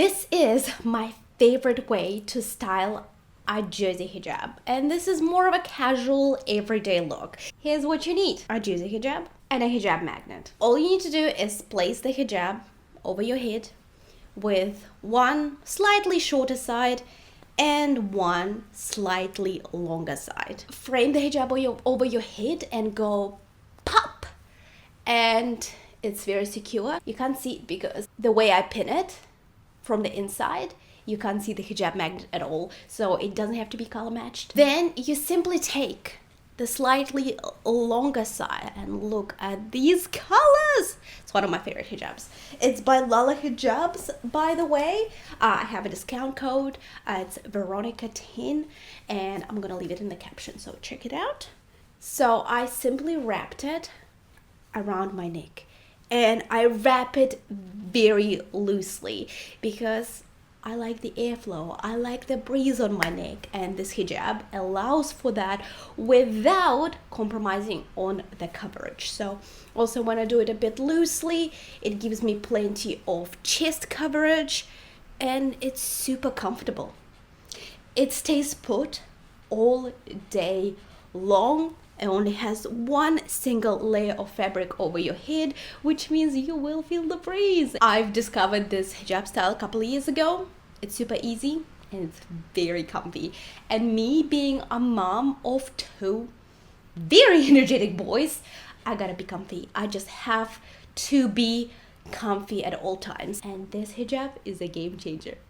This is my favorite way to style a jersey hijab, and this is more of a casual everyday look. Here's what you need: a jersey hijab and a hijab magnet. All you need to do is place the hijab over your head with one slightly shorter side and one slightly longer side. Frame the hijab over your head and go pop, and it's very secure. You can't see it because the way I pin it from the inside, you can't see the hijab magnet at all, so it doesn't have to be color matched. Then you simply take the slightly longer side and look at these colors. It's one of my favorite hijabs. It's by Lala Hijabs, by the way. I have a discount code. It's Veronica10, and I'm gonna leave it in the caption, so check it out. So I simply wrapped it around my neck, and I wrap it very loosely because I like the airflow, I like the breeze on my neck, and this hijab allows for that without compromising on the coverage. So also when I do it a bit loosely, it gives me plenty of chest coverage, and it's super comfortable. It stays put all day long. It only has one single layer of fabric over your head, which means you will feel the breeze. I've discovered this hijab style a couple of years ago. It's super easy and it's very comfy. And me being a mom of two very energetic boys, I gotta be comfy. I just have to be comfy at all times. And this hijab is a game changer.